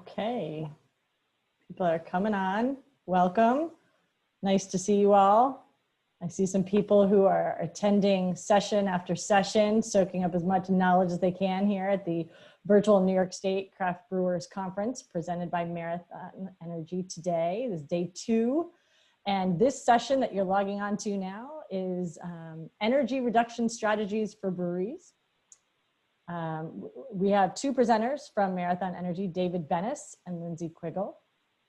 Okay, people are coming on. Welcome. Nice to see you all. I see some people who are attending session after session, soaking up as much knowledge as they can here at the virtual New York State Craft Brewers Conference presented by Marathon Energy today. This is day 2. And this session that you're logging on to now is energy reduction strategies for breweries. We have 2 presenters from Marathon Energy, David Bennis and Lyndsay Quiggle.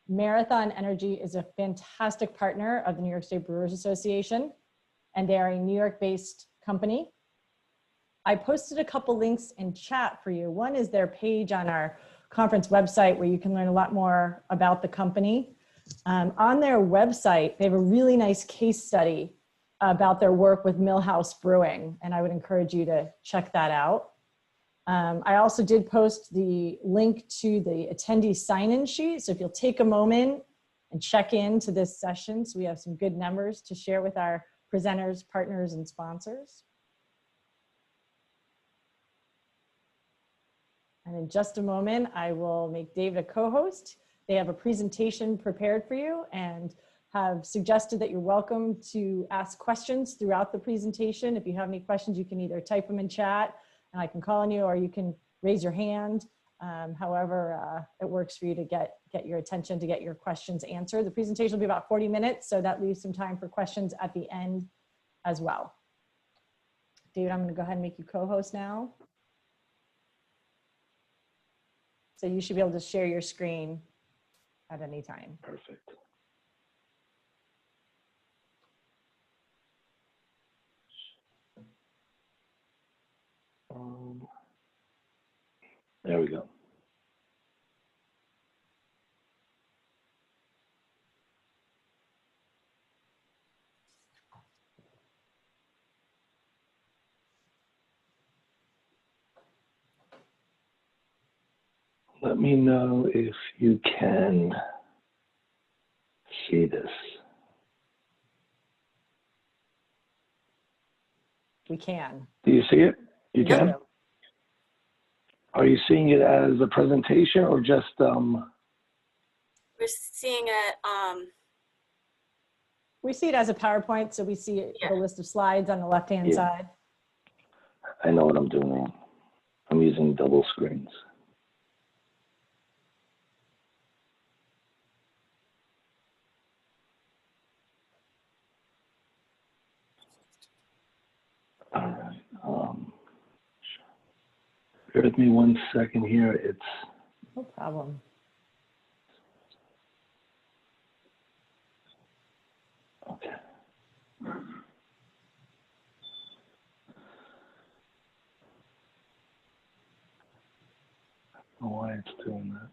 Marathon Energy is a fantastic partner of the New York State Brewers Association, and they are a New York-based company. I posted a couple links in chat for you. One is their page on our conference website where you can learn a lot more about the company. On their website, they have a really nice case study about their work with Millhouse Brewing, and I would encourage you to check that out. I also did post the link to the attendee sign-in sheet. So if you'll take a moment and check into this session, so we have some good numbers to share with our presenters, partners, and sponsors. And in just a moment, I will make David a co-host. They have a presentation prepared for you and have suggested that you're welcome to ask questions throughout the presentation. If you have any questions, you can either type them in chat and I can call on you, or you can raise your hand. However it works for you to get your attention, to get your questions answered. The presentation will be about 40 minutes, so that leaves some time for questions at the end as well. David, I'm going to go ahead and make you co-host now. So you should be able to share your screen at any time. Perfect. There we go. Let me know if you can see this. We can. Do you see it? You can? Yep. Are you seeing it as a presentation or just We're seeing it We see it as a PowerPoint, so we see the list of slides on the left-hand side. I know what I'm doing. I'm using double screens. All right. Bear with me 1 second here. It's no problem. Okay. I don't know why it's doing that.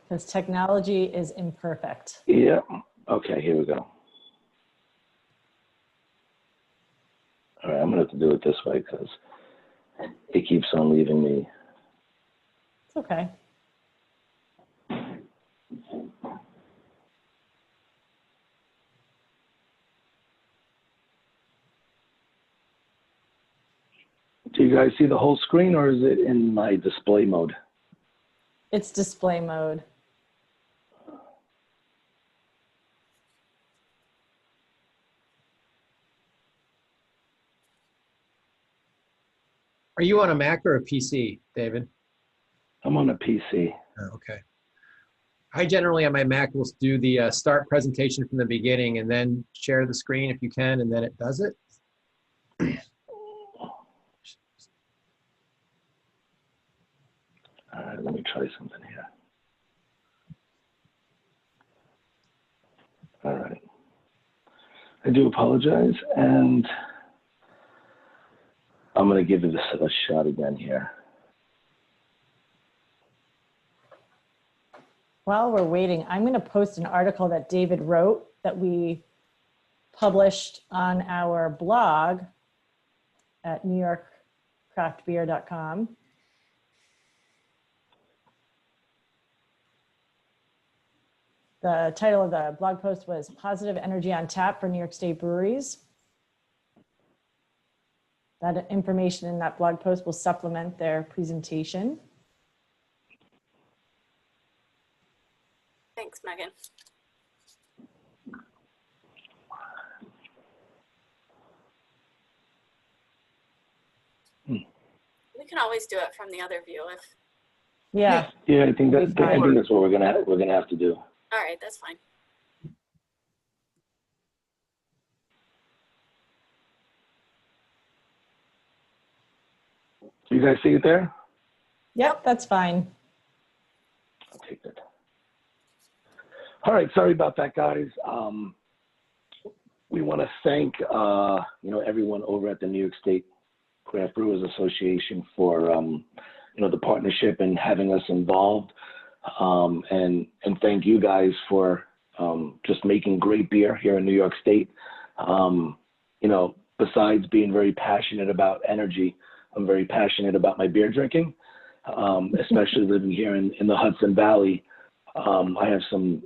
Because technology is imperfect. Yeah. Okay, here we go. All right, I'm gonna have to do it this way because it keeps on leaving me. It's okay. Do you guys see the whole screen or is it in my display mode? It's display mode. Are you on a Mac or a PC, David? I'm on a PC. Oh, okay. I generally on my Mac will do the start presentation from the beginning and then share the screen if you can, and then it does it. All right, let me try something here. All right. I do apologize, and I'm going to give it a shot again here. While we're waiting, I'm going to post an article that David wrote that we published on our blog at newyorkcraftbeer.com. The title of the blog post was Positive Energy on Tap for New York State Breweries. That information in that blog post will supplement their presentation. second. We can always do it from the other view if, Yeah. Yeah, I think That'd be I fine. think that's what we're gonna have to do. all right, that's fine. Do you guys see it there? Yep, that's fine. I'll take that. All right, sorry about that, guys. We want to thank everyone over at the New York State Craft Brewers Association for the partnership and having us involved, and thank you guys for just making great beer here in New York State. Besides being very passionate about energy, I'm very passionate about my beer drinking, especially living here in the Hudson Valley. I have some,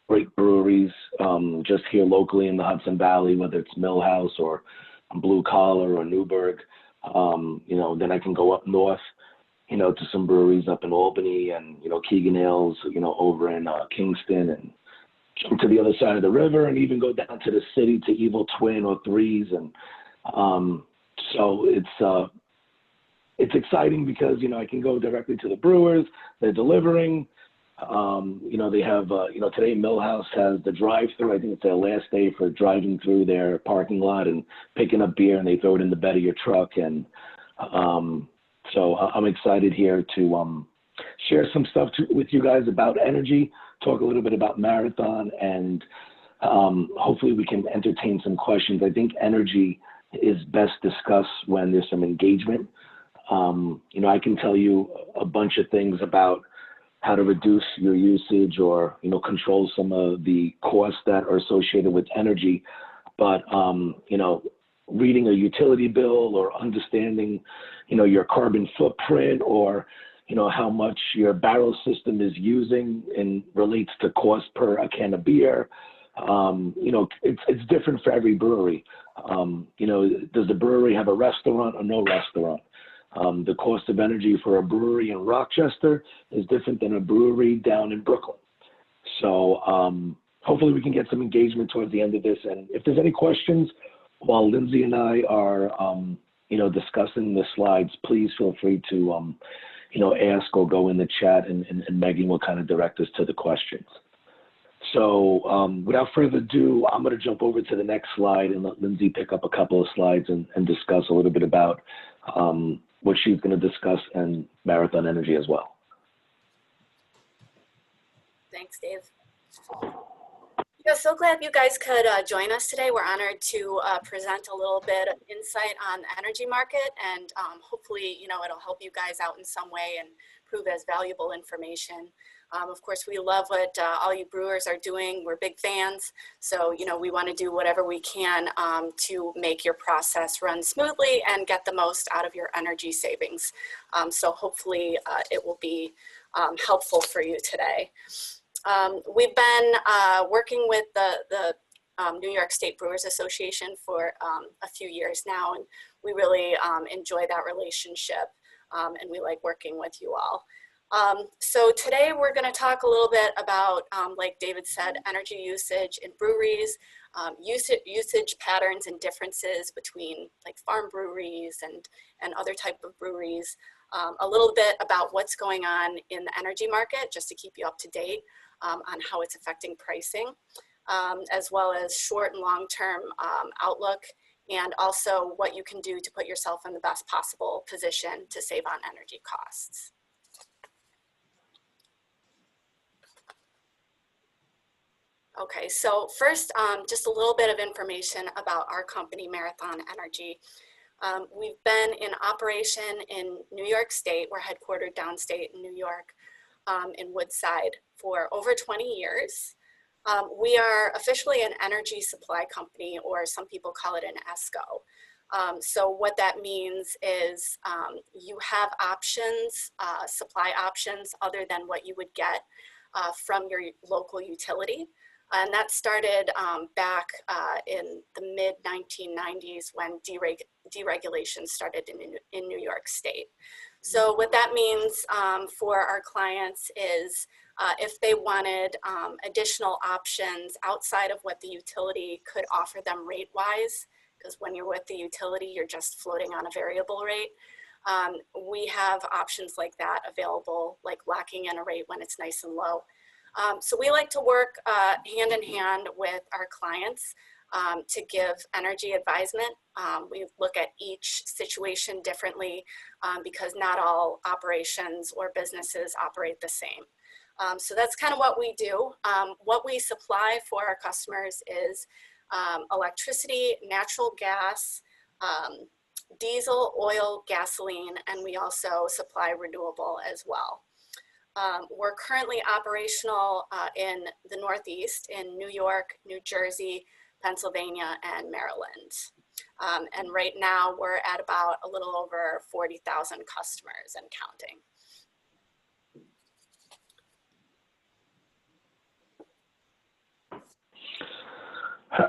great breweries just here locally in the Hudson Valley, whether it's Millhouse or Blue Collar or Newburgh. Then I can go up north, to some breweries up in Albany and, Keegan Ales, over in Kingston, and jump to the other side of the river and even go down to the city to Evil Twin or Threes. And so it's exciting because, I can go directly to the brewers. They're delivering. They have, today Millhouse has the drive-through. I think it's their last day for driving through their parking lot and picking up beer, and they throw it in the bed of your truck. And so I'm excited here to share some stuff with you guys about energy, talk a little bit about Marathon, and hopefully we can entertain some questions. I think energy is best discussed when there's some engagement. I can tell you a bunch of things about how to reduce your usage or, control some of the costs that are associated with energy. But, reading a utility bill or understanding, your carbon footprint or, how much your barrel system is using and relates to cost per a can of beer. It's different for every brewery. Does the brewery have a restaurant or no restaurant? The cost of energy for a brewery in Rochester is different than a brewery down in Brooklyn. So hopefully we can get some engagement towards the end of this. And if there's any questions while Lyndsay and I are, discussing the slides, please feel free to, ask or go in the chat, and Megan will kind of direct us to the questions. So without further ado, I'm going to jump over to the next slide and let Lyndsay pick up a couple of slides and discuss a little bit about what she's going to discuss and Marathon Energy as well. Thanks, Dave. Yeah, so glad you guys could join us today. We're honored to present a little bit of insight on the energy market, and hopefully, it'll help you guys out in some way and prove as valuable information. Of course, we love what all you brewers are doing. We're big fans. So, we want to do whatever we can to make your process run smoothly and get the most out of your energy savings. So hopefully it will be helpful for you today. We've been working with the New York State Brewers Association for a few years now, and we really enjoy that relationship, and we like working with you all. So today we're going to talk a little bit about, like David said, energy usage in breweries, usage patterns and differences between like farm breweries and other type of breweries, a little bit about what's going on in the energy market, just to keep you up to date on how it's affecting pricing, as well as short and long-term outlook, and also what you can do to put yourself in the best possible position to save on energy costs. Okay, so first, just a little bit of information about our company, Marathon Energy. We've been in operation in New York State. We're headquartered downstate in New York, in Woodside, for over 20 years. We are officially an energy supply company, or some people call it an ESCO. So what that means is you have options, supply options, other than what you would get from your local utility. And that started back in the mid-1990s when deregulation started in New York State. So what that means for our clients is if they wanted additional options outside of what the utility could offer them rate-wise, because when you're with the utility, you're just floating on a variable rate. We have options like that available, like locking in a rate when it's nice and low. So we like to work hand in hand with our clients to give energy advisement. We look at each situation differently because not all operations or businesses operate the same. So that's kind of what we do. What we supply for our customers is electricity, natural gas, diesel, oil, gasoline, and we also supply renewable as well. We're currently operational in the Northeast, in New York, New Jersey, Pennsylvania, and Maryland. And right now we're at about a little over 40,000 customers and counting.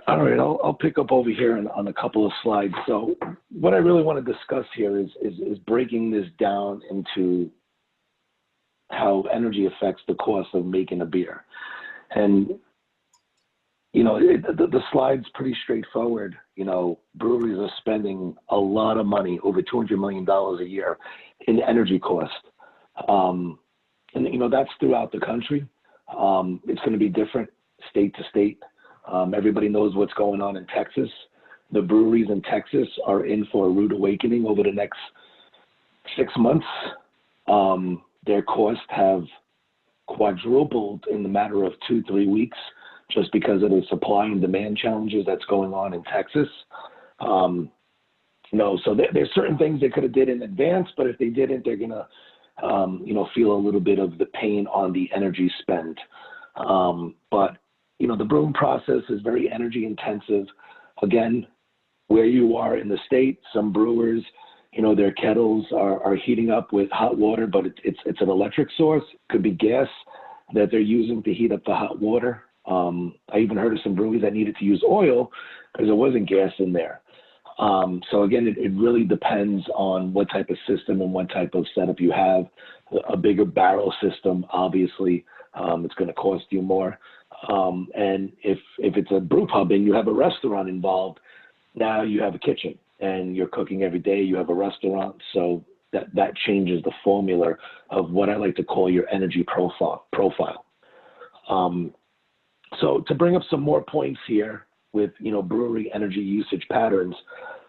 All right, I'll pick up over here on a couple of slides. So what I really want to discuss here is breaking this down into how energy affects the cost of making a beer. And, you know, the slide's pretty straightforward. You know, breweries are spending a lot of money, over $200 million a year in energy cost. And, you know, that's throughout the country. It's going to be different state to state. Everybody knows what's going on in Texas. The breweries in Texas are in for a rude awakening over the next 6 months. Their costs have quadrupled in the matter of 2-3 weeks just because of the supply and demand challenges that's going on in Texas. You know, so there's certain things they could have did in advance, but if they didn't, they're gonna, you know, feel a little bit of the pain on the energy spend. But you know, the brewing process is very energy intensive. Again, where you are in the state, some brewers, you know, their kettles are heating up with hot water, but it's an electric source. It could be gas that they're using to heat up the hot water. I even heard of some breweries that needed to use oil because there wasn't gas in there. So again, it really depends on what type of system and what type of setup you have. A bigger barrel system, obviously, it's going to cost you more. And if it's a brew pub and you have a restaurant involved, now you have a kitchen and you're cooking every day, you have a restaurant. So that changes the formula of what I like to call your energy profile. So to bring up some more points here with, you know, brewery energy usage patterns,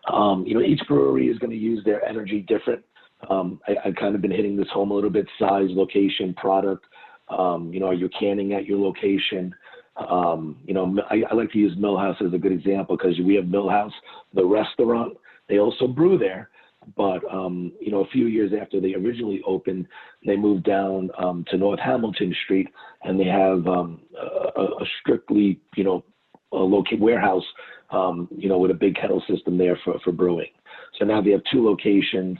you know, each brewery is going to use their energy different. I've kind of been hitting this home a little bit: size, location, product. You know, are you canning at your location? You know, I like to use Millhouse as a good example because we have Millhouse, the restaurant. They also brew there, but you know, a few years after they originally opened, they moved down to North Hamilton Street, and they have a strictly, you know, a located warehouse, you know, with a big kettle system there for brewing. So now they have 2 locations,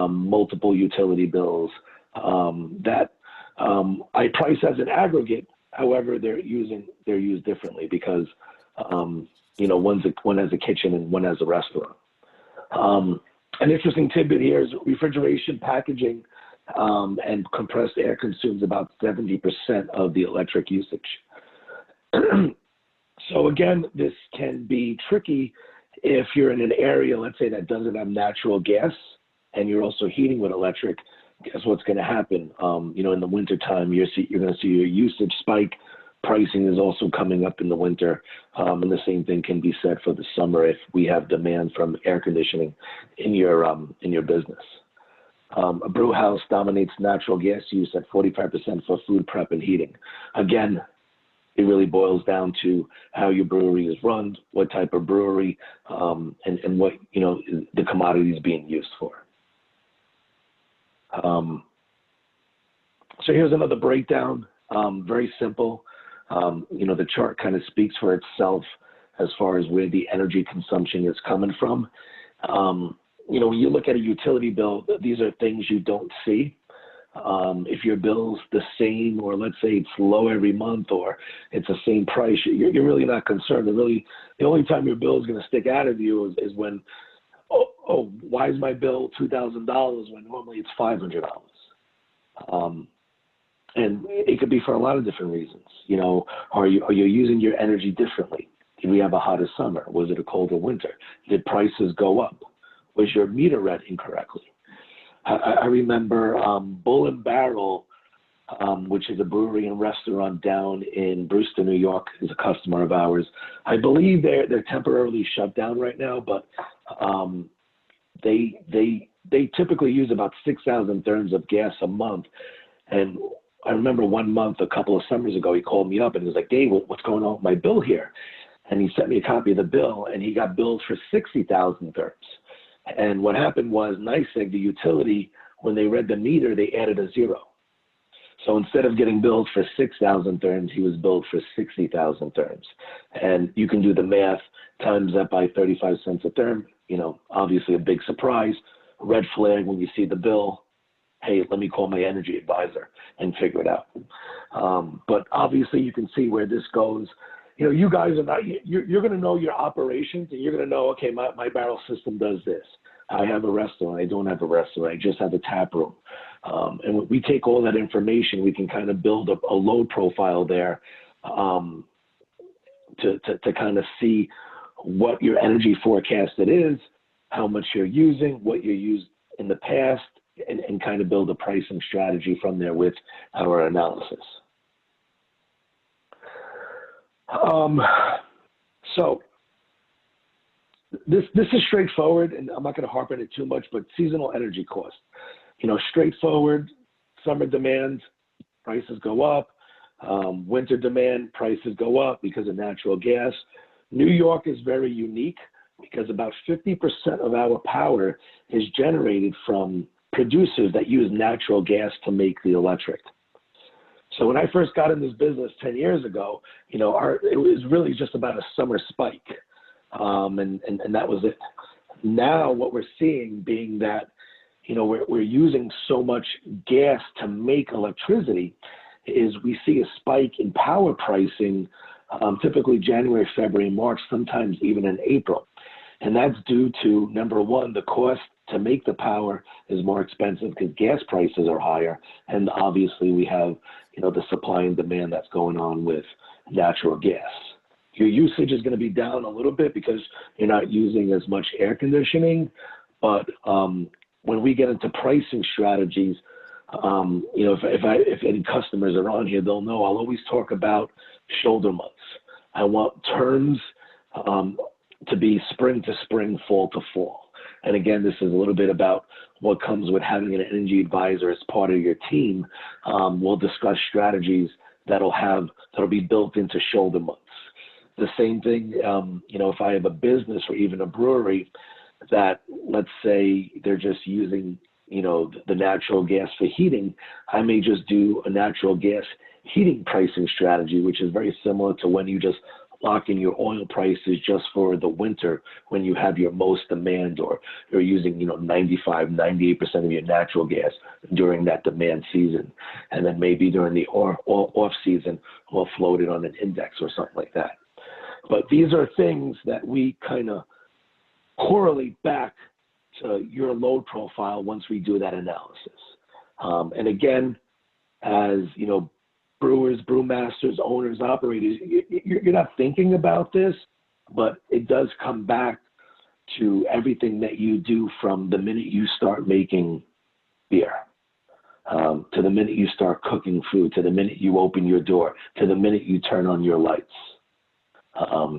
multiple utility bills. That I price as an aggregate. However, they're used differently because you know, one has a kitchen and one has a restaurant. An interesting tidbit here is refrigeration, packaging, and compressed air consumes about 70% of the electric usage. So again, this can be tricky if you're in an area, let's say, that doesn't have natural gas and you're also heating with electric. Guess what's going to happen? You know, in the wintertime, you're going to see your usage spike. Pricing is also coming up in the winter. And the same thing can be said for the summer if we have demand from air conditioning in your business. A brew house dominates natural gas use at 45% for food prep and heating. Again, it really boils down to how your brewery is run, what type of brewery, and what, you know, the commodity is being used for. So here's another breakdown, very simple. You know, the chart kind of speaks for itself as far as where the energy consumption is coming from. You know, when you look at a utility bill, these are things you don't see. If your bill's the same, or let's say it's low every month, or it's the same price, you're really not concerned. The only time your bill is going to stick out of you is when, oh, why is my bill $2,000 when normally it's $500? And it could be for a lot of different reasons. You know, are you using your energy differently? Did we have a hotter summer? Was it a colder winter? Did prices go up? Was your meter read incorrectly? I remember Bull and Barrel, which is a brewery and restaurant down in Brewster, New York, is a customer of ours. I believe they're temporarily shut down right now, but they typically use about 6,000 therms of gas a month. And I remember one month, a couple of summers ago, he called me up and he was like, "Dave, what's going on with my bill here?" And he sent me a copy of the bill, and he got billed for 60,000 therms. And what happened was, NYSEG, the utility, when they read the meter, they added a zero. So instead of getting billed for 6,000 therms, he was billed for 60,000 therms. And you can do the math, times that by 35 cents a therm, you know, obviously a big surprise. Red flag when you see the bill. Hey, let me call my energy advisor and figure it out. But obviously you can see where this goes. You know, you guys are not, you're going to know your operations, and you're going to know, okay, my barrel system does this. I have a restaurant. I don't have a restaurant. I just have a tap room. And when we take all that information, we can kind of build up a load profile there to kind of see what your energy forecasted is, how much you're using, what you used in the past, and kind of build a pricing strategy from there with our analysis. So this is straightforward, and I'm not going to harp on it too much, but seasonal energy cost. You know, straightforward, summer demand, prices go up. Winter demand, prices go up because of natural gas. New York is very unique because about 50% of our power is generated from producers that use natural gas to make the electric. So when I first got in this business 10 years ago, you know, it was really just about a summer spike. And that was it. Now what we're seeing being that, you know, we're using so much gas to make electricity is we see a spike in power pricing, typically January, February, March, sometimes even in April. And that's due to, number one, the cost to make the power is more expensive because gas prices are higher. And obviously we have, you know, the supply and demand that's going on with natural gas. Your usage is going to be down a little bit because you're not using as much air conditioning. But when we get into pricing strategies, you know, if any customers are on here, they'll know I'll always talk about shoulder months. I want terms to be spring to spring, fall to fall. And again, this is a little bit about what comes with having an energy advisor as part of your team. We'll discuss strategies that'll be built into shoulder months. The same thing, you know, if I have a business or even a brewery that, let's say they're just using, you know, the natural gas for heating, I may just do a natural gas heating pricing strategy, which is very similar to when you just lock in your oil prices just for the winter when you have your most demand, or you're using, you know, 95, 98% of your natural gas during that demand season. And then maybe during the off season, we'll float it on an index or something like that. But these are things that we kind of correlate back to your load profile once we do that analysis. And again, as you know, brewers, brewmasters, owners, operators, you're not thinking about this, but it does come back to everything that you do from the minute you start making beer, to the minute you start cooking food, to the minute you open your door, to the minute you turn on your lights.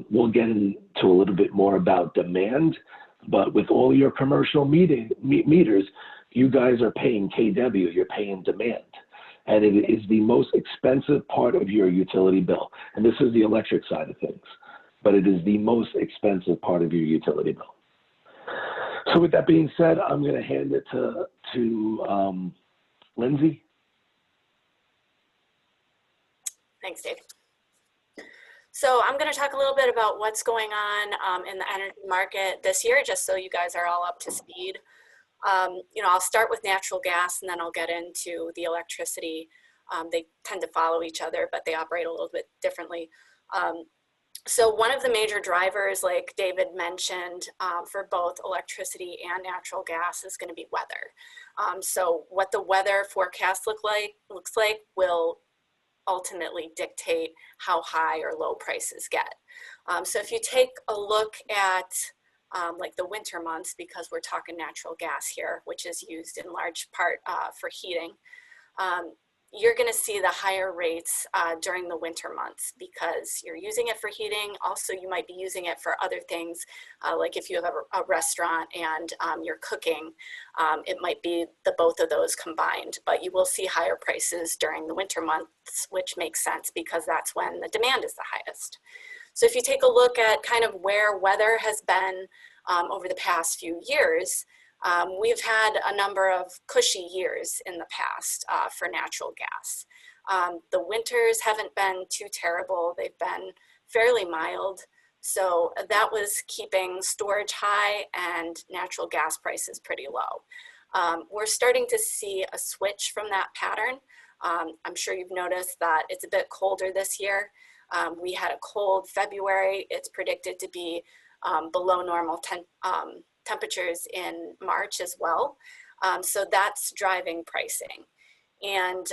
We'll get into a little bit more about demand, but with all your commercial meters, you guys are paying KW, you're paying demand. And it is the most expensive part of your utility bill. And this is the electric side of things, but it is the most expensive part of your utility bill. So with that being said, I'm going to hand it to Lyndsay. Thanks, Dave. So I'm going to talk a little bit about what's going on in the energy market this year, just so you guys are all up to speed. You know, I'll start with natural gas and then I'll get into the electricity. They tend to follow each other, but they operate a little bit differently. So one of the major drivers, like David mentioned, for both electricity and natural gas is going to be weather. So what the weather forecast looks like will ultimately dictate how high or low prices get. So if you take a look at like the winter months, because we're talking natural gas here, which is used in large part for heating, you're going to see the higher rates during the winter months because you're using it for heating. Also, you might be using it for other things, like if you have a restaurant and you're cooking, it might be the both of those combined, but you will see higher prices during the winter months, which makes sense because that's when the demand is the highest. So if you take a look at kind of where weather has been over the past few years, we've had a number of cushy years in the past for natural gas. The winters haven't been too terrible. They've been fairly mild. So that was keeping storage high and natural gas prices pretty low. We're starting to see a switch from that pattern. I'm sure you've noticed that it's a bit colder this year. We had a cold February. It's predicted to be below normal temperatures in March as well. So that's driving pricing. And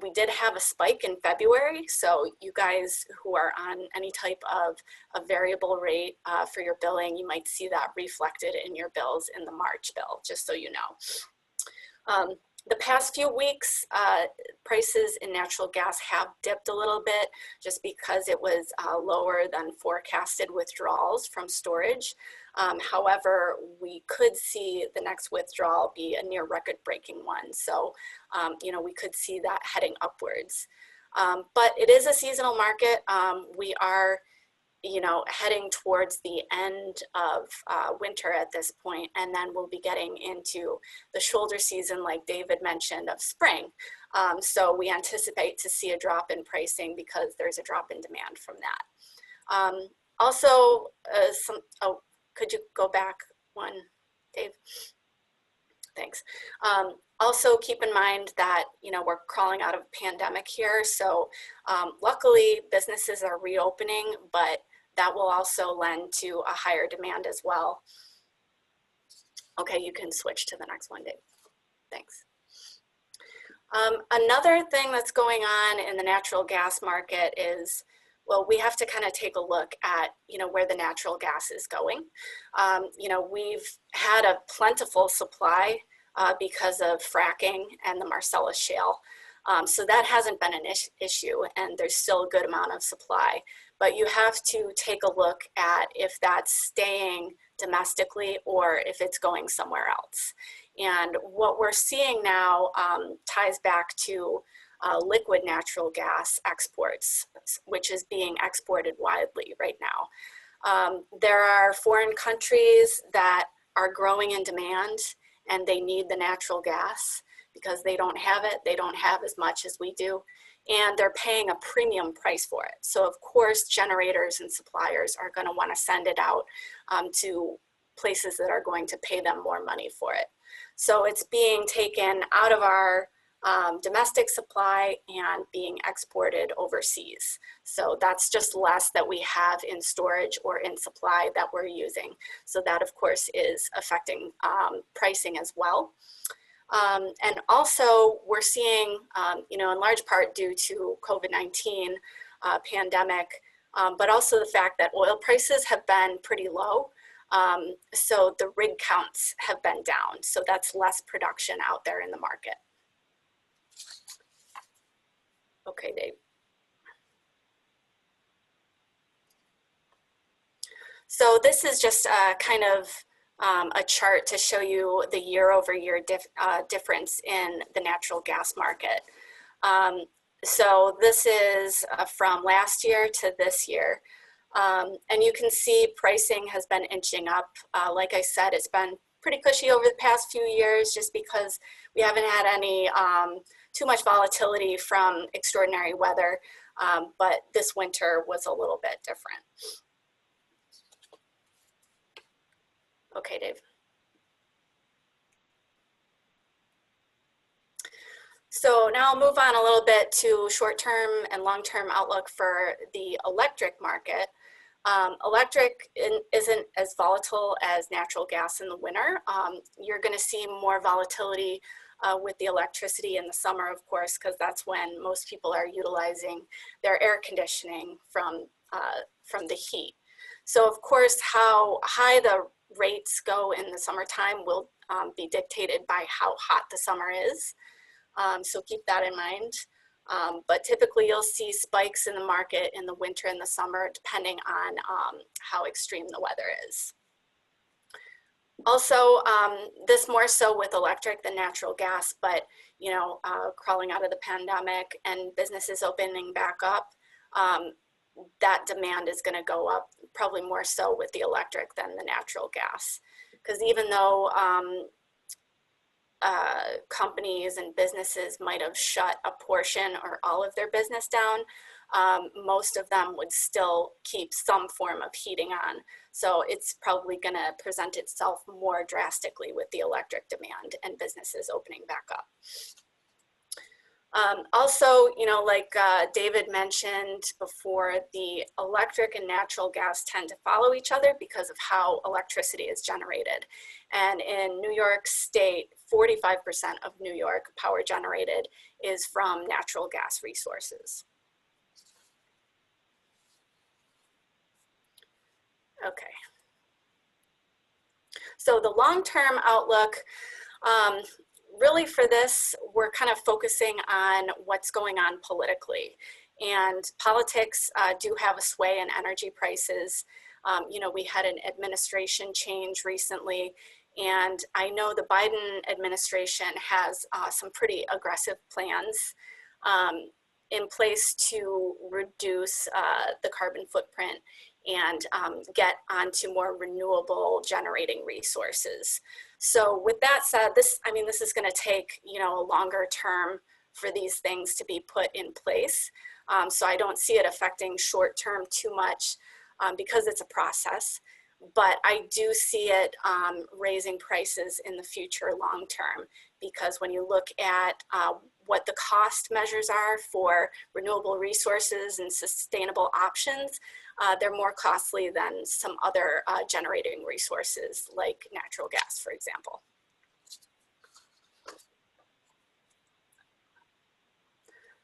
we did have a spike in February. So you guys who are on any type of a variable rate for your billing, you might see that reflected in your bills in the March bill, just so you know. The past few weeks, prices in natural gas have dipped a little bit just because it was lower than forecasted withdrawals from storage. However, we could see the next withdrawal be a near record-breaking one. So, you know, we could see that heading upwards. But it is a seasonal market. We are, you know, heading towards the end of winter at this point, and then we'll be getting into the shoulder season, like David mentioned, of spring. So we anticipate to see a drop in pricing because there's a drop in demand from that. Also, could you go back one, Dave? Thanks. Also keep in mind that, you know, we're crawling out of a pandemic here. So luckily businesses are reopening, but that will also lend to a higher demand as well. Okay, you can switch to the next one, Dave. Thanks. Another thing that's going on in the natural gas market is, well, we have to kind of take a look at, you know, where the natural gas is going. You know, we've had a plentiful supply because of fracking and the Marcellus shale. So that hasn't been an issue, and there's still a good amount of supply. But you have to take a look at if that's staying domestically or if it's going somewhere else. And what we're seeing now ties back to liquid natural gas exports, which is being exported widely right now. There are foreign countries that are growing in demand and they need the natural gas because they don't have it. They don't have as much as we do. And they're paying a premium price for it. So of course, generators and suppliers are going to want to send it out to places that are going to pay them more money for it. So it's being taken out of our domestic supply and being exported overseas. So that's just less that we have in storage or in supply that we're using. So that of course is affecting pricing as well. And also we're seeing, you know, in large part due to COVID-19 pandemic, but also the fact that oil prices have been pretty low. So the rig counts have been down. So that's less production out there in the market. Okay, Dave. So this is just kind of a chart to show you the year-over-year difference in the natural gas market. So this is from last year to this year. And you can see pricing has been inching up. Like I said, it's been pretty cushy over the past few years just because we haven't had any too much volatility from extraordinary weather, but this winter was a little bit different. Okay, Dave. So now I'll move on a little bit to short-term and long-term outlook for the electric market. Electric isn't as volatile as natural gas in the winter. You're going to see more volatility with the electricity in the summer, of course, because that's when most people are utilizing their air conditioning from the heat. So of course, how high the rates go in the summertime will be dictated by how hot the summer is. So keep that in mind. But typically you'll see spikes in the market in the winter and the summer, depending on how extreme the weather is. Also, this more so with electric than natural gas, but you know, crawling out of the pandemic and businesses opening back up, that demand is going to go up probably more so with the electric than the natural gas. Because even though companies and businesses might have shut a portion or all of their business down, most of them would still keep some form of heating on. So it's probably going to present itself more drastically with the electric demand and businesses opening back up. Also, you know, like David mentioned before, the electric and natural gas tend to follow each other because of how electricity is generated. And in New York State, 45% of New York power generated is from natural gas resources. Okay. So the long-term outlook, really for this, we're kind of focusing on what's going on politically. And politics do have a sway in energy prices. You know, we had an administration change recently, and I know the Biden administration has some pretty aggressive plans in place to reduce the carbon footprint and get onto more renewable generating resources. So with that said, this is going to take, you know, a longer term for these things to be put in place. So I don't see it affecting short term too much because it's a process, but I do see it raising prices in the future long term, because when you look at what the cost measures are for renewable resources and sustainable options, they're more costly than some other generating resources like natural gas, for example.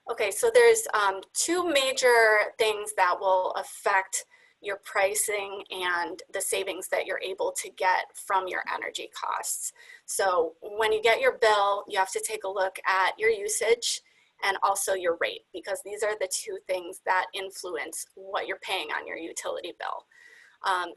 Okay, so there's two major things that will affect your pricing and the savings that you're able to get from your energy costs. So when you get your bill, you have to take a look at your usage and also your rate, because these are the two things that influence what you're paying on your utility bill.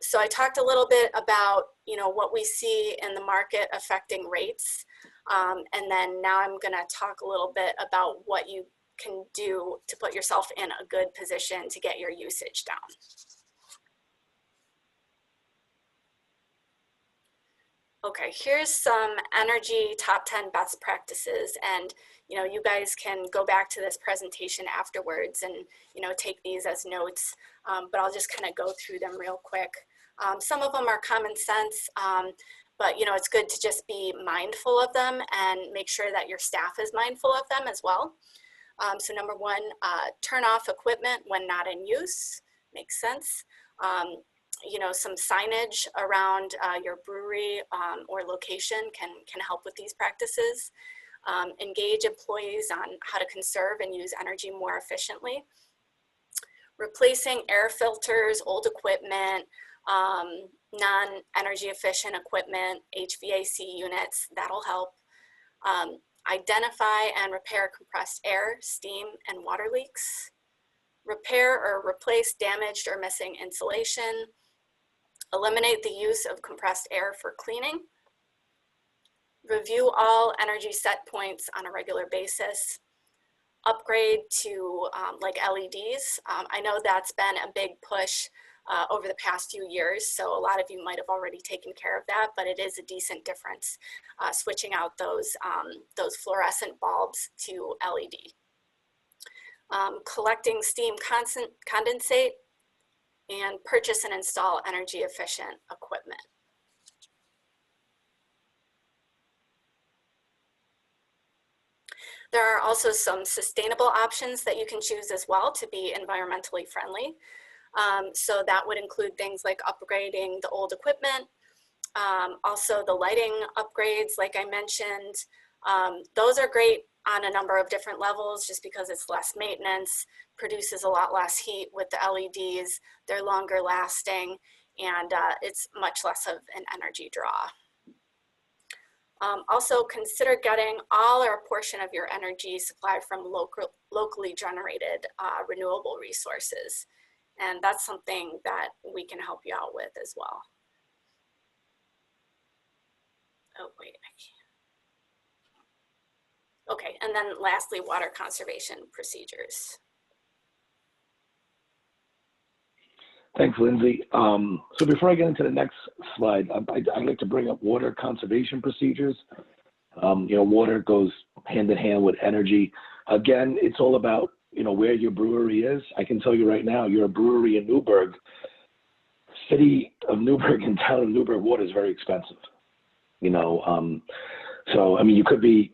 So I talked a little bit about, you know, what we see in the market affecting rates. And then now I'm gonna talk a little bit about what you can do to put yourself in a good position to get your usage down. Okay, here's some energy top 10 best practices, and you know, you guys can go back to this presentation afterwards and, you know, take these as notes, but I'll just kind of go through them real quick. Some of them are common sense, but you know, it's good to just be mindful of them and make sure that your staff is mindful of them as well. So number one, turn off equipment when not in use. Makes sense. You know, some signage around your brewery or location can help with these practices. Engage employees on how to conserve and use energy more efficiently. Replacing air filters, old equipment, non-energy efficient equipment, HVAC units, that'll help. Identify and repair compressed air, steam, and water leaks. Repair or replace damaged or missing insulation. Eliminate the use of compressed air for cleaning. Review all energy set points on a regular basis. Upgrade to like LEDs. I know that's been a big push over the past few years, so a lot of you might have already taken care of that, but it is a decent difference switching out those fluorescent bulbs to LED. Collecting steam condensate, and purchase and install energy efficient equipment. There are also some sustainable options that you can choose as well to be environmentally friendly. So that would include things like upgrading the old equipment, also the lighting upgrades, like I mentioned. Those are great on a number of different levels just because it's less maintenance, produces a lot less heat with the LEDs, they're longer lasting, and it's much less of an energy draw. Also consider getting all or a portion of your energy supplied from locally generated renewable resources. And that's something that we can help you out with as well. Oh, wait, I can't. Okay, and then lastly, water conservation procedures. Thanks, Lyndsay. So before I get into the next slide, I'd like to bring up water conservation procedures. You know, water goes hand in hand with energy. Again, it's all about, you know, where your brewery is. I can tell you right now, you're a brewery in Newburgh. City of Newburgh and town of Newburgh water is very expensive. You know, so I mean, you could be,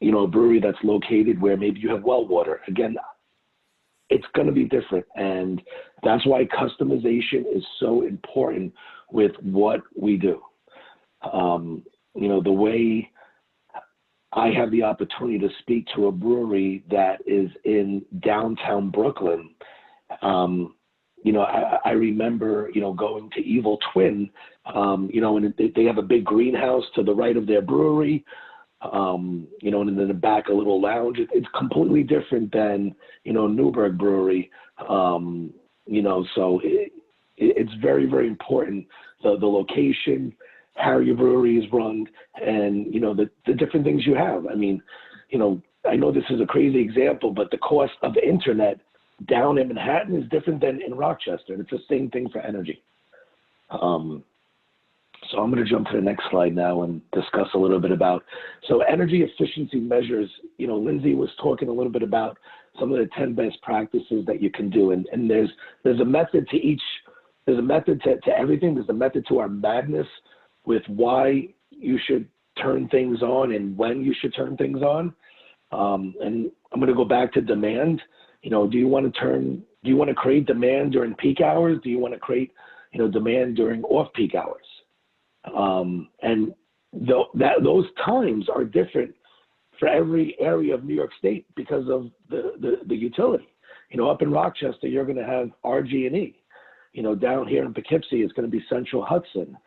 you know, a brewery that's located where maybe you have well water. Again, it's going to be different, and that's why customization is so important with what we do. You know, the way I have the opportunity to speak to a brewery that is in downtown Brooklyn, you know, I remember, you know, going to Evil Twin, you know, and they have a big greenhouse to the right of their brewery, you know, and in the back a little lounge. It's completely different than, you know, Newburgh Brewery, you know, so it's very, very important, the location, how your brewery is run, and, you know, the different things you have. I mean, you know, I know this is a crazy example, but the cost of the internet down in Manhattan is different than in Rochester. It's the same thing for energy. So I'm going to jump to the next slide now and discuss a little bit about, so energy efficiency measures. You know, Lyndsay was talking a little bit about some of the 10 best practices that you can do. And there's a method to each, there's a method to everything. There's a method to our madness with why you should turn things on and when you should turn things on. And I'm going to go back to demand. You know, do you want to create demand during peak hours? Do you want to create, you know, demand during off-peak hours? And those times are different for every area of New York State because of the utility. You know, up in Rochester, you're going to have RG&E. You know, down here in Poughkeepsie, it's going to be Central Hudson.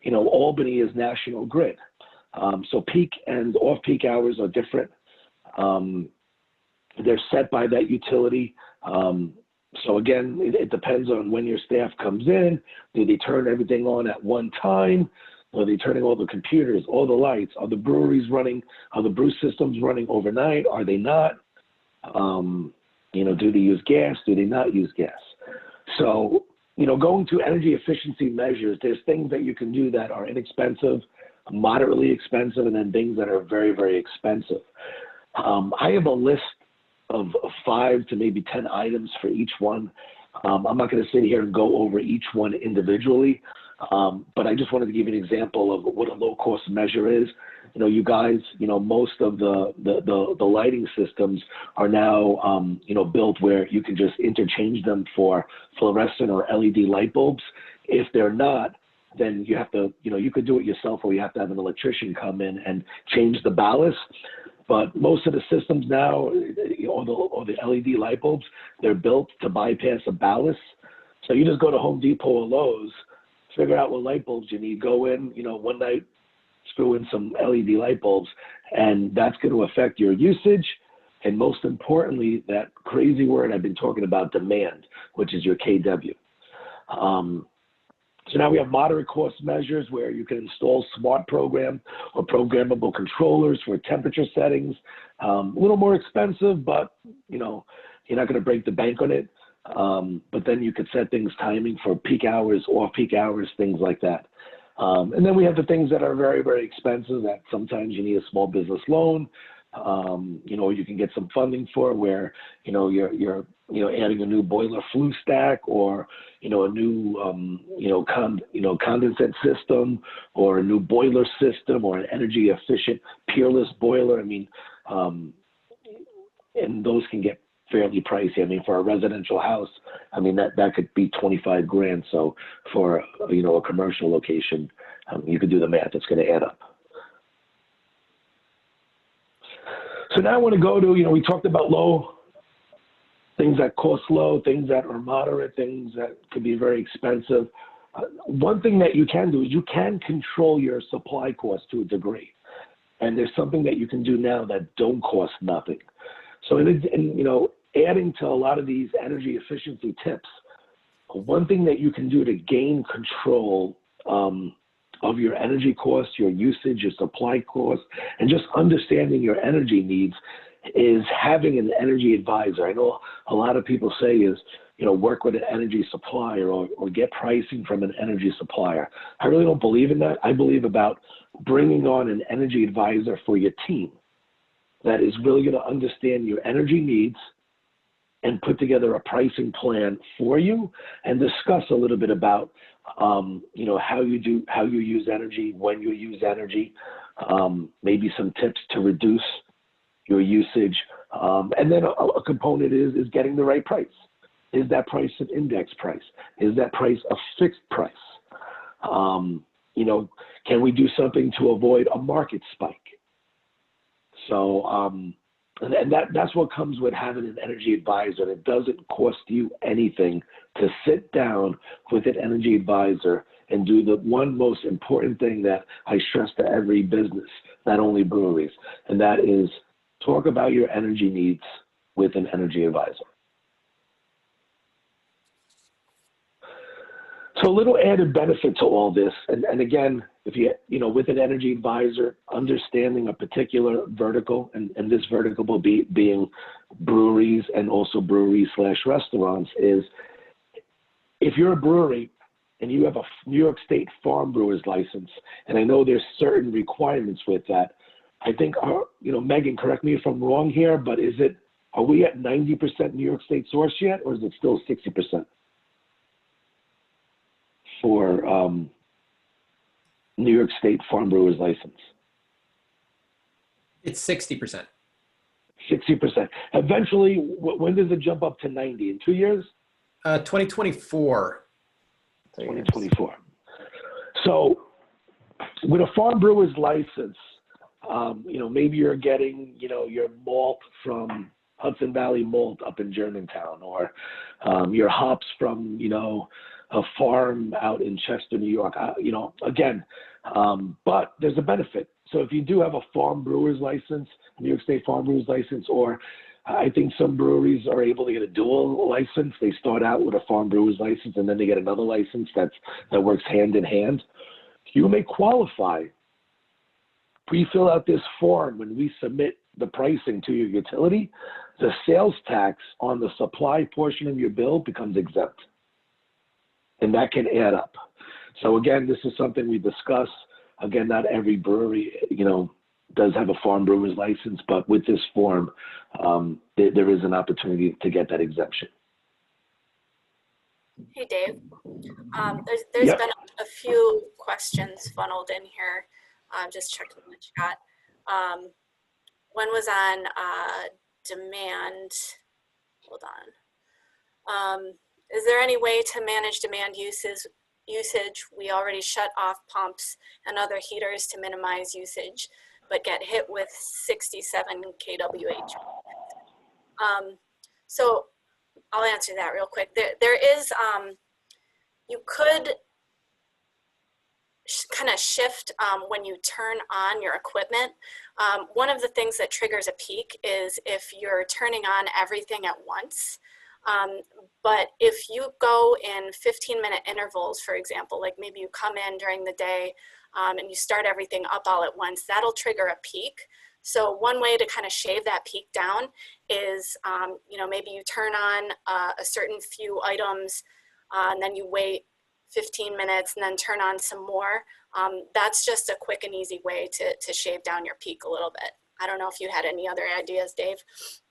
You know, Albany is National Grid. So peak and off-peak hours are different. They're set by that utility. So again, it depends on when your staff comes in. Do they turn everything on at one time? Are they turning all the computers, all the lights? Are the breweries running? Are the brew systems running overnight? Are they not? You know, do they use gas? Do they not use gas? So, you know, going to energy efficiency measures, there's things that you can do that are inexpensive, moderately expensive, and then things that are very, very expensive. I have a list of 5 to maybe 10 items for each one. I'm not going to sit here and go over each one individually, but I just wanted to give you an example of what a low-cost measure is. You know, you guys, you know, most of the lighting systems are now, you know, built where you can just interchange them for fluorescent or LED light bulbs. If they're not, then you have to, you know, you could do it yourself, or you have to have an electrician come in and change the ballast. But most of the systems now, or the LED light bulbs, they're built to bypass a ballast. So you just go to Home Depot or Lowe's, figure out what light bulbs you need, go in, you know, one night, screw in some LED light bulbs, and that's going to affect your usage. And most importantly, that crazy word I've been talking about, demand, which is your KW. So now we have moderate cost measures where you can install smart program or programmable controllers for temperature settings. A little more expensive, but, you know, you're not going to break the bank on it. But then you could set things timing for peak hours, off-peak hours, things like that. And then we have the things that are very, very expensive that sometimes you need a small business loan. You know, you can get some funding for where, you know, you're adding a new boiler flue stack, or, you know, a new, condensate system, or a new boiler system, or an energy efficient peerless boiler. I mean, and those can get fairly pricey. I mean, for a residential house, I mean, that could be 25 grand. So for, you know, a commercial location, you could do the math, it's going to add up. So now I want to go to, you know, we talked about low, things that cost low, things that are moderate, things that could be very expensive. One thing that you can do is you can control your supply costs to a degree. And there's something that you can do now that don't cost nothing. So, you know, adding to a lot of these energy efficiency tips, one thing that you can do to gain control of your energy costs, your usage, your supply costs, and just understanding your energy needs is having an energy advisor. I know a lot of people say is, you know, work with an energy supplier or get pricing from an energy supplier. I really don't believe in that. I believe about bringing on an energy advisor for your team that is really going to understand your energy needs and put together a pricing plan for you and discuss a little bit about, you know, how you use energy, when you use energy, maybe some tips to reduce your usage. And then a component is getting the right price. Is that price an index price? Is that price a fixed price? You know, can we do something to avoid a market spike? So, and that's what comes with having an energy advisor. It doesn't cost you anything to sit down with an energy advisor and do the one most important thing that I stress to every business, not only breweries, and that is talk about your energy needs with an energy advisor. So a little added benefit to all this, and again, if you know, with an energy advisor, understanding a particular vertical, and this vertical will be being breweries and also breweries/restaurants, is if you're a brewery and you have a New York State farm brewer's license, and I know there's certain requirements with that. I think, you know, Megan, correct me if I'm wrong here, but are we at 90% New York State source yet, or is it still 60%? For New York State farm brewer's license? It's 60%. 60%. Eventually, when does it jump up to 90? In 2 years? 2024. 2024. So with a farm brewer's license, you know, maybe you're getting, you know, your malt from Hudson Valley Malt up in Germantown, or your hops from, you know, a farm out in Chester, New York, you know, again, but there's a benefit. So if you do have a farm brewer's license, New York State farm brewer's license, or I think some breweries are able to get a dual license. They start out with a farm brewer's license and then they get another license that works hand in hand. You may qualify. We fill out this form when we submit the pricing to your utility, the sales tax on the supply portion of your bill becomes exempt. And that can add up. So again, this is something we discuss. Again, not every brewery, you know, does have a farm brewer's license, but with this form, there is an opportunity to get that exemption. Hey, Dave. There's Yep. been a few questions funneled in here. Just checking the chat. One was on demand. Hold on. Is there any way to manage demand usage? We already shut off pumps and other heaters to minimize usage, but get hit with 67 kWh. So I'll answer that real quick. There is, you could kind of shift when you turn on your equipment. One of the things that triggers a peak is if you're turning on everything at once. But if you go in 15-minute intervals, for example, like maybe you come in during the day and you start everything up all at once, that'll trigger a peak. So one way to kind of shave that peak down is, you know, maybe you turn on a certain few items and then you wait 15 minutes and then turn on some more. That's just a quick and easy way to shave down your peak a little bit. I don't know if you had any other ideas, Dave.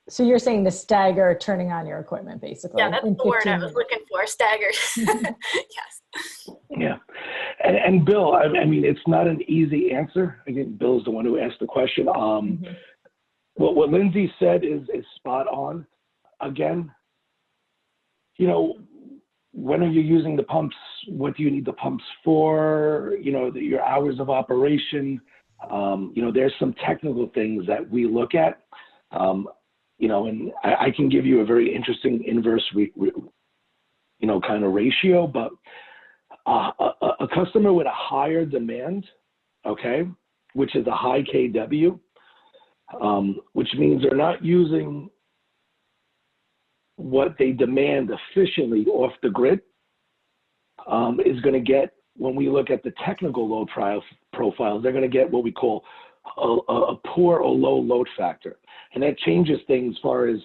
So you're saying to stagger turning on your equipment, basically. Yeah, that's the word I was looking for, stagger. Yes. Yeah. And Bill, I mean, it's not an easy answer. Again, Bill's the one who asked the question. What Lyndsay said is spot on. again, you know, when are you using the pumps? What do you need the pumps for? You know, your hours of operation. You know, there's some technical things that we look at. You know, and I can give you a very interesting inverse, you know, kind of ratio, but a customer with a higher demand, okay, which is a high KW, which means they're not using what they demand efficiently off the grid, is going to get, when we look at the technical load profiles, they're going to get what we call a poor or low load factor. And that changes things as far as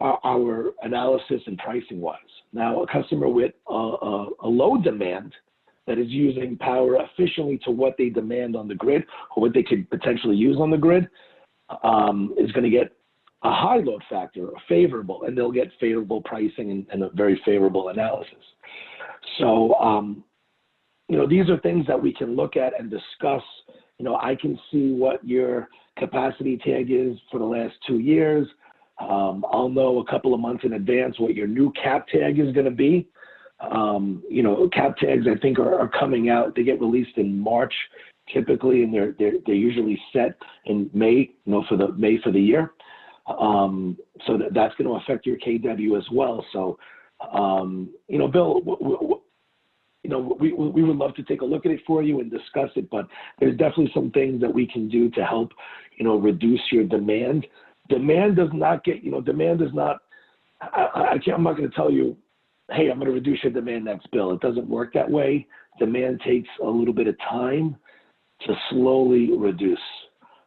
our analysis and pricing wise. Now, a customer with a low demand that is using power efficiently to what they demand on the grid or what they could potentially use on the grid is going to get a high load factor, favorable, and they'll get favorable pricing and a very favorable analysis. So, you know, these are things that we can look at and discuss. You know, I can see what your capacity tag is for the last 2 years. I'll know a couple of months in advance what your new cap tag is going to be. You know, cap tags I think are coming out. They get released in March typically, and they're usually set in May. You know, for the year. So that's going to affect your KW as well. So, you know, Bill, you know, we would love to take a look at it for you and discuss it, but there's definitely some things that we can do to help, you know, reduce your demand. Demand does not get, you know, demand is not, I'm not going to tell you, hey, I'm going to reduce your demand next bill. It doesn't work that way. Demand takes a little bit of time to slowly reduce.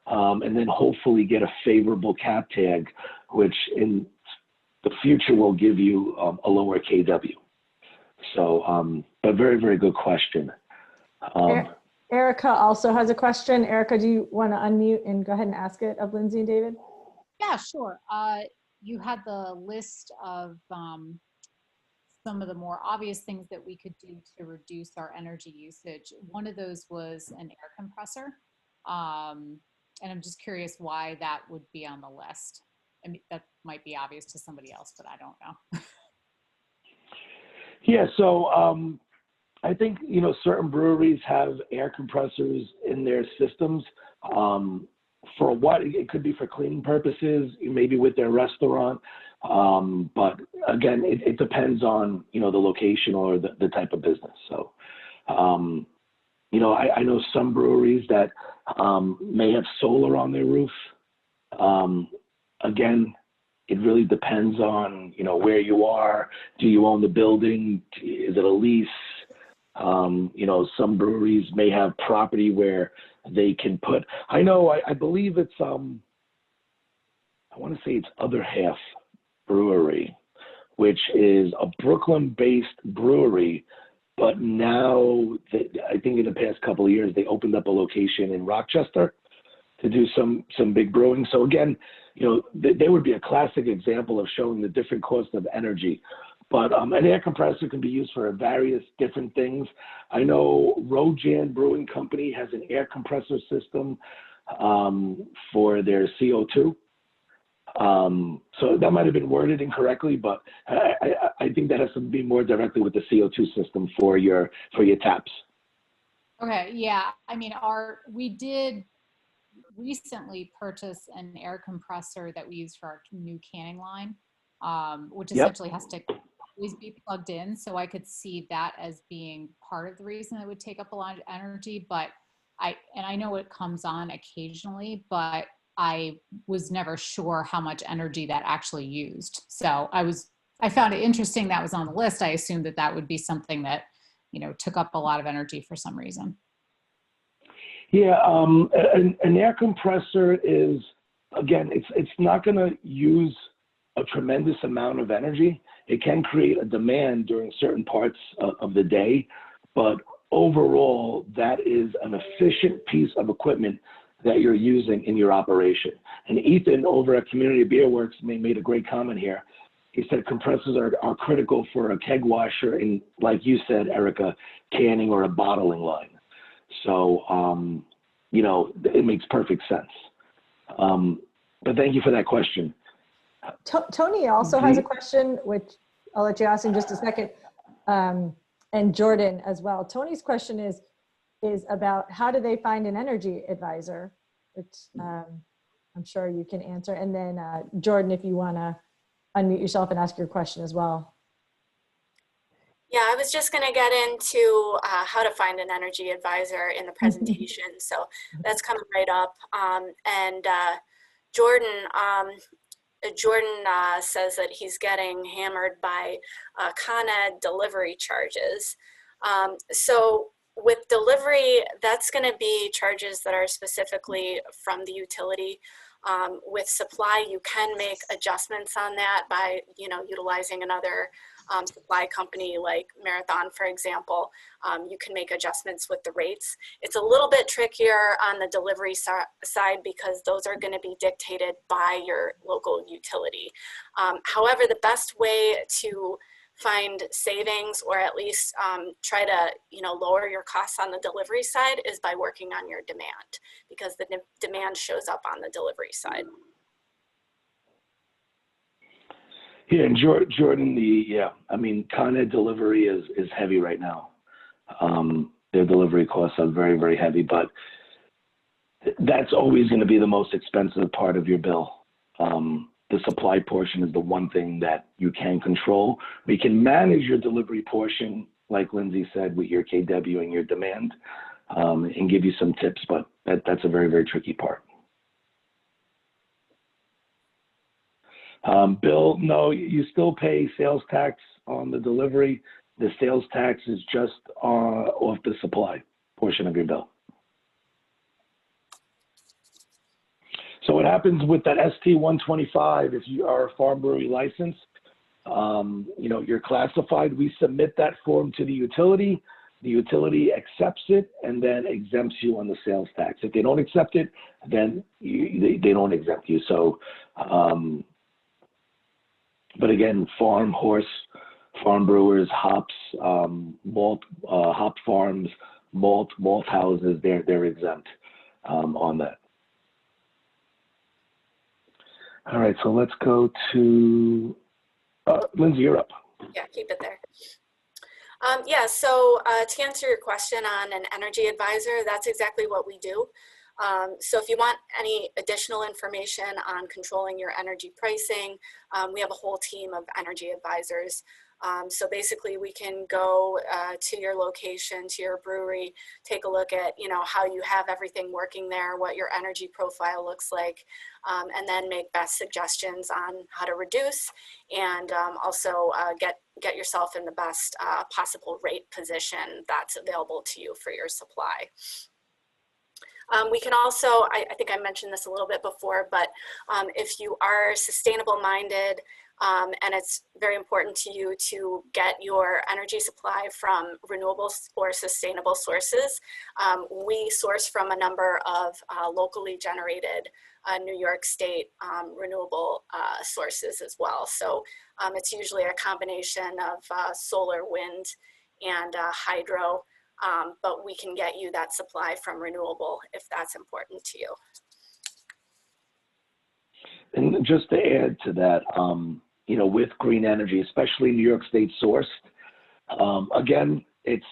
And then hopefully get a favorable cap tag, which in the future will give you a lower KW. So, but very, very good question. Erica also has a question. Erica, do you want to unmute and go ahead and ask it of Lyndsay and David? Yeah, sure. You had the list of some of the more obvious things that we could do to reduce our energy usage. One of those was an air compressor. And I'm just curious why that would be on the list. I mean, that might be obvious to somebody else, but I don't know. Yeah, so I think, you know, certain breweries have air compressors in their systems. For what? It could be for cleaning purposes, maybe with their restaurant. But again, it depends on, you know, the location or the type of business. So, you know, I know some breweries that may have solar on their roof. Again, it really depends on, you know, where you are. Do you own the building? Is it a lease? You know, some breweries may have property where they can put, I know, I believe it's, I want to say it's Other Half Brewery, which is a Brooklyn-based brewery. But now, I think in the past couple of years, they opened up a location in Rochester to do some big brewing. So again, you know, they would be a classic example of showing the different costs of energy. But an air compressor can be used for various different things. I know Rojan Brewing Company has an air compressor system for their CO2. So that might have been worded incorrectly, but I think that has to be more directly with the CO2 system for your taps. Okay. Yeah. I mean, we did recently purchase an air compressor that we use for our new canning line, which essentially has to always be plugged in. So I could see that as being part of the reason it would take up a lot of energy, but I know it comes on occasionally, but I was never sure how much energy that actually used. So I found it interesting that was on the list. I assumed that would be something that, you know, took up a lot of energy for some reason. Yeah, an air compressor is, again, it's not going to use a tremendous amount of energy. It can create a demand during certain parts of the day, but overall, that is an efficient piece of equipment that you're using in your operation. And Ethan over at Community Beer Works made a great comment here. He said compressors are critical for a keg washer in, like you said, Erica, canning or a bottling line. So, you know, it makes perfect sense. But thank you for that question. Tony also has a question, which I'll let you ask in just a second, and Jordan as well. Tony's question is about how do they find an energy advisor, which I'm sure you can answer. And then Jordan, if you want to unmute yourself and ask your question as well. Yeah, I was just going to get into how to find an energy advisor in the presentation. So that's coming right up. Jordan says that he's getting hammered by Con Ed delivery charges. So with delivery, that's going to be charges that are specifically from the utility. With supply, you can make adjustments on that by, utilizing another supply company like Marathon, for example. You can make adjustments with the rates. It's a little bit trickier on the delivery side because those are going to be dictated by your local utility. However, the best way to find savings, or at least try to lower your costs on the delivery side, is by working on your demand, because the demand shows up on the delivery side. Yeah, and Jordan, Con Ed delivery is heavy right now. Their delivery costs are very, very heavy, but that's always going to be the most expensive part of your bill. The supply portion is the one thing that you can control. We can manage your delivery portion, like Lyndsay said, with your KW and your demand, and give you some tips, but that's a very, very tricky part. Bill, no, you still pay sales tax on the delivery. The sales tax is just off the supply portion of your bill. So what happens with that ST-125, if you are a farm brewery license, you're classified, we submit that form to the utility accepts it and then exempts you on the sales tax. If they don't accept it, then they don't exempt you. So, but again, farm brewers, hops, malt, hop farms, malt houses, they're exempt on that. All right, so let's go to Lyndsay, you're up. Yeah, keep it there. So to answer your question on an energy advisor, that's exactly what we do. So if you want any additional information on controlling your energy pricing, we have a whole team of energy advisors. So basically we can go to your location, to your brewery, take a look at, how you have everything working there, what your energy profile looks like, and then make best suggestions on how to reduce and also get yourself in the best possible rate position that's available to you for your supply. We can also, I think I mentioned this a little bit before, but if you are sustainable minded, and it's very important to you to get your energy supply from renewable or sustainable sources, we source from a number of locally generated New York State renewable sources as well. So it's usually a combination of solar, wind, and hydro. But we can get you that supply from renewable if that's important to you. And just to add to that, with green energy, especially New York State sourced, again, it's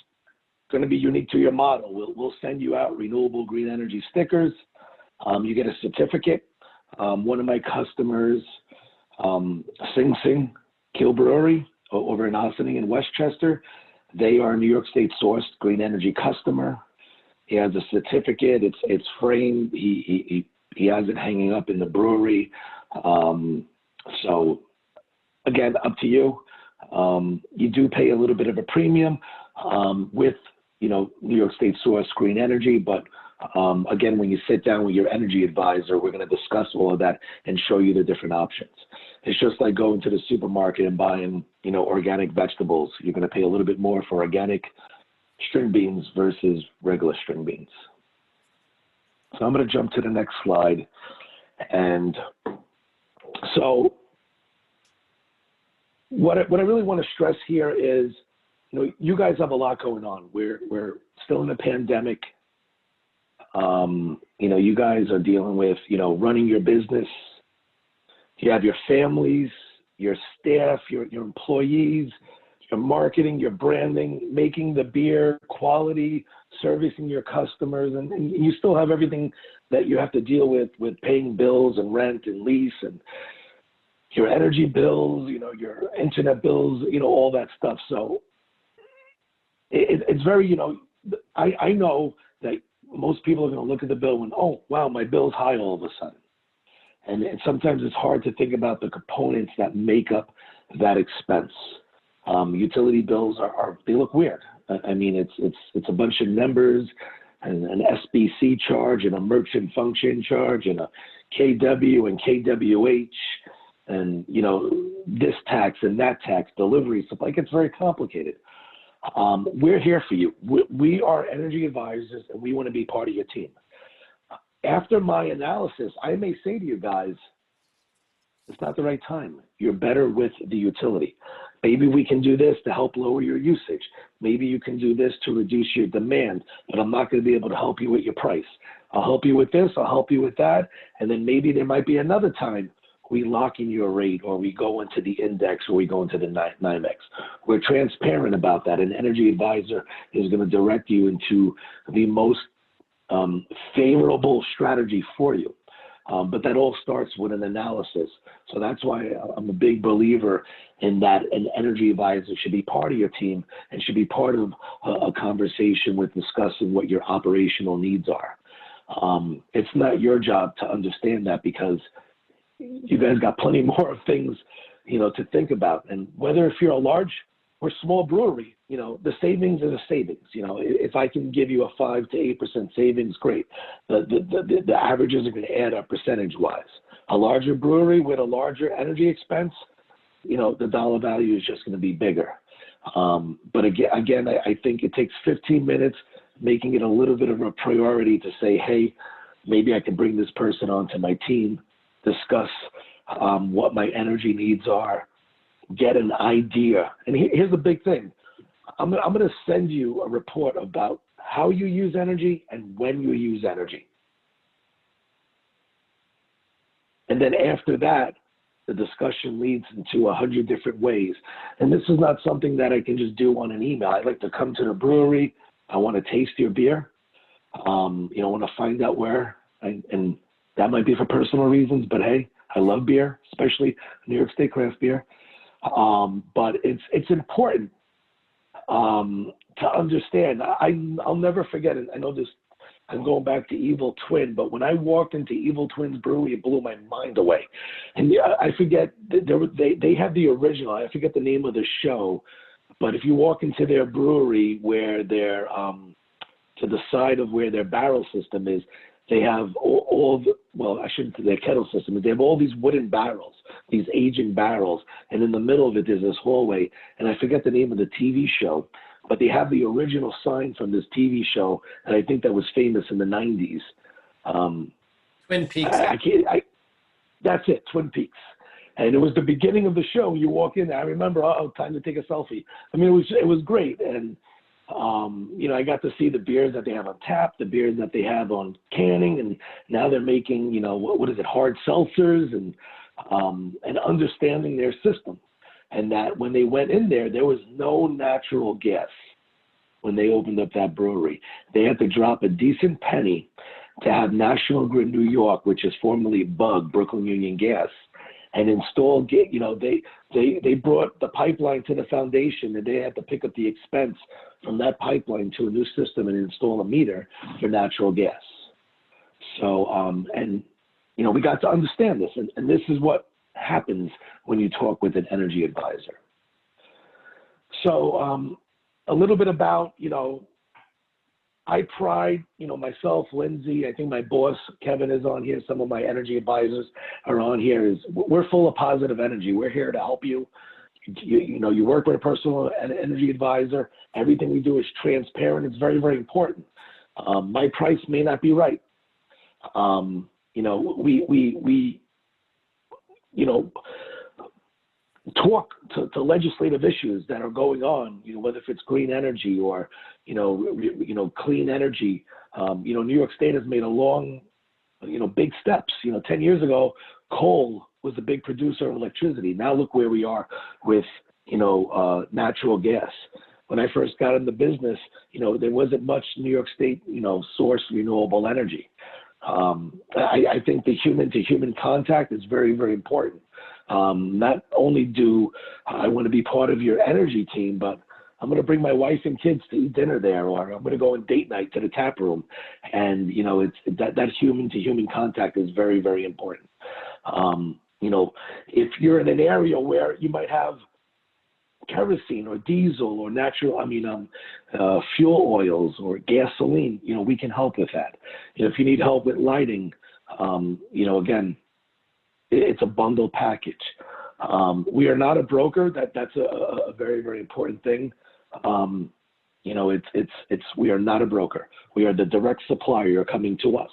going to be unique to your model. We'll send you out renewable green energy stickers. You get a certificate. One of my customers, Sing Sing Kill Brewery over in Ossining in Westchester, they are a New York State sourced green energy customer. He has a certificate. It's framed. He has it hanging up in the brewery. So again, up to you. You do pay a little bit of a premium with New York State sourced green energy, but again, when you sit down with your energy advisor, we're going to discuss all of that and show you the different options. It's just like going to the supermarket and buying, organic vegetables. You're going to pay a little bit more for organic string beans versus regular string beans. So I'm going to jump to the next slide. And so what I really want to stress here is, you guys have a lot going on. We're still in a pandemic. You guys are dealing with, running your business, You have your families, your staff, your employees, your marketing, your branding, making the beer, quality, servicing your customers, and you still have everything that you have to deal with paying bills and rent and lease and your energy bills, your internet bills, all that stuff. So it's very, I know that most people are going to look at the bill and, oh, wow, my bill's high all of a sudden. And sometimes it's hard to think about the components that make up that expense. Utility bills they look weird. I mean, it's a bunch of numbers and an SBC charge and a merchant function charge and a KW and KWH and, this tax and that tax, delivery stuff. Like, it's very complicated. We're here for you. We are energy advisors, and we want to be part of your team. After my analysis, I may say to you guys, it's not the right time. You're better with the utility. Maybe we can do this to help lower your usage. Maybe you can do this to reduce your demand, but I'm not going to be able to help you with your price. I'll help you with this, I'll help you with that, and then maybe there might be another time we lock in your rate, or we go into the index, or we go into the NYMEX. We're transparent about that. An energy advisor is going to direct you into the most favorable strategy for you. But that all starts with an analysis. So that's why I'm a big believer in that an energy advisor should be part of your team and should be part of a conversation with discussing what your operational needs are. It's not your job to understand that, because you guys got plenty more things, to think about. And whether if you're a large or small brewery, the savings are the savings. If I can give you a 5 to 8% savings, great. The averages are going to add up percentage-wise. A larger brewery with a larger energy expense, the dollar value is just going to be bigger. But again, I think it takes 15 minutes, making it a little bit of a priority to say, hey, maybe I can bring this person onto my team, discuss what my energy needs are, get an idea. And here's the big thing. I'm going to send you a report about how you use energy and when you use energy. And then after that, the discussion leads into 100 different ways. And this is not something that I can just do on an email. I'd like to come to the brewery. I want to taste your beer. I want to find out where, and that might be for personal reasons, but hey, I love beer, especially New York State craft beer. But it's important to understand. I'll never forget it. I know this, I'm going back to Evil Twin, but when I walked into Evil Twin's brewery, it blew my mind away. And I forget, they have the original, I forget the name of the show, but if you walk into their brewery where they're, to the side of where their barrel system is, they have I shouldn't say their kettle system, but they have all these wooden barrels, these aging barrels, and in the middle of it there's this hallway, and I forget the name of the TV show, but they have the original sign from this TV show, and I think that was famous in the 90s. Twin Peaks. That's it, Twin Peaks. And it was the beginning of the show. You walk in, I remember, time to take a selfie. I mean, it was great, and I got to see the beers that they have on tap, the beers that they have on canning, and now they're making, what is it, hard seltzers, and understanding their system. And that when they went in there was no natural gas when they opened up that brewery. They had to drop a decent penny to have National Grid New York, which is formerly BUG, Brooklyn Union Gas, and install, they brought the pipeline to the foundation, and they had to pick up the expense from that pipeline to a new system and install a meter for natural gas. So, we got to understand this, and this is what happens when you talk with an energy advisor. So, a little bit about, I pride, myself, Lyndsay, I think my boss, Kevin, is on here. Some of my energy advisors are on here. We're full of positive energy. We're here to help you. You work with a personal energy advisor. Everything we do is transparent. It's very, very important. My price may not be right. We talk to legislative issues that are going on, whether if it's green energy or, clean energy. New York State has made a long, big steps. 10 years ago, coal was a big producer of electricity. Now look where we are with, natural gas. When I first got in the business, there wasn't much New York State, source renewable energy. I think the human-to-human contact is very, very important. Not only do I want to be part of your energy team, but I'm going to bring my wife and kids to eat dinner there, or I'm going to go on date night to the tap room. And, it's that human-to-human contact is very, very important. If you're in an area where you might have kerosene or diesel or fuel oils or gasoline, we can help with that. If you need help with lighting, again, it's a bundle package. We are not a broker. That's a very, very important thing. We are not a broker. We are the direct supplier. You're coming to us.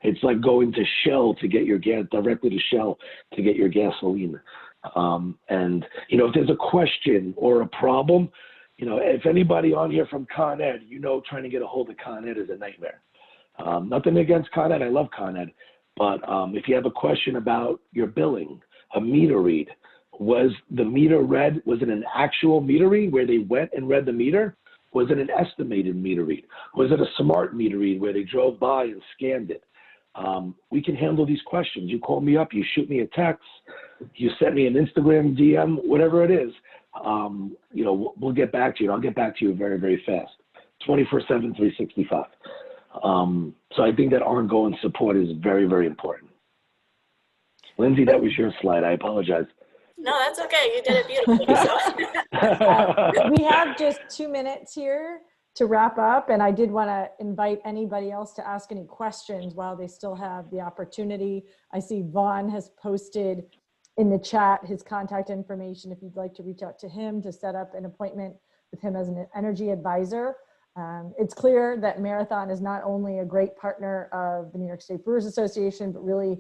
It's like going to Shell to get your gas, directly to Shell to get your gasoline. If there's a question or a problem, if anybody on here from Con Ed, trying to get a hold of Con Ed is a nightmare. Nothing against Con Ed. I love Con Ed. But if you have a question about your billing, a meter read, was the meter read? Was it an actual meter read where they went and read the meter? Was it an estimated meter read? Was it a smart meter read where they drove by and scanned it? We can handle these questions. You call me up, you shoot me a text, you send me an Instagram DM, whatever it is, we'll get back to you. I'll get back to you very, very fast, 24/7, 365. So I think that ongoing support is very, very important. Lyndsay, that was your slide. I apologize. No, that's okay. You did it beautifully. So. We have just 2 minutes here to wrap up, and I did want to invite anybody else to ask any questions while they still have the opportunity. I see Vaughn has posted in the chat his contact information if you'd like to reach out to him to set up an appointment with him as an energy advisor. It's clear that Marathon is not only a great partner of the New York State Brewers Association, but really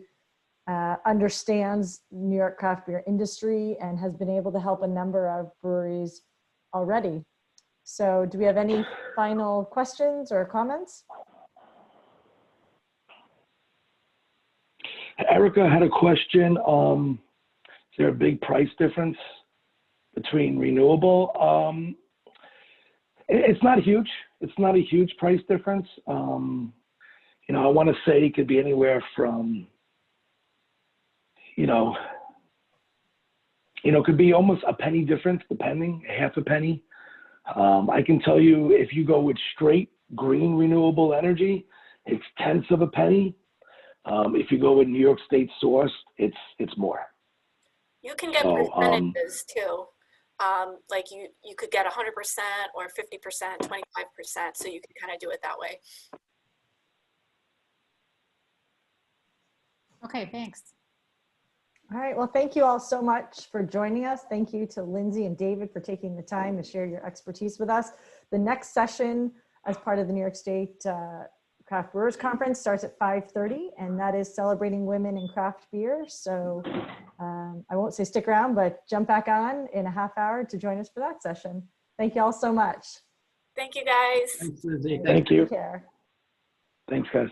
understands New York craft beer industry and has been able to help a number of breweries already. So do we have any final questions or comments? Erica had a question. Is there a big price difference between renewable? It's not huge. It's not a huge price difference. I want to say it could be anywhere from, could be almost a penny difference, depending, half a penny. I can tell you if you go with straight green renewable energy, it's tenths of a penny. If you go with New York State sourced, it's more. You can get percentages too. Like you could get 100% or 50%, 25%. So you can kind of do it that way. Okay, thanks. All right, well, thank you all so much for joining us. Thank you to Lyndsay and David for taking the time to share your expertise with us. The next session as part of the New York State Craft Brewers Conference starts at 5:30, and that is celebrating women in craft beer. So I won't say stick around, but jump back on in a half hour to join us for that session. Thank you all so much. Thank you, guys. Thanks, Lyndsay. Thank you. Take care. Thanks, guys.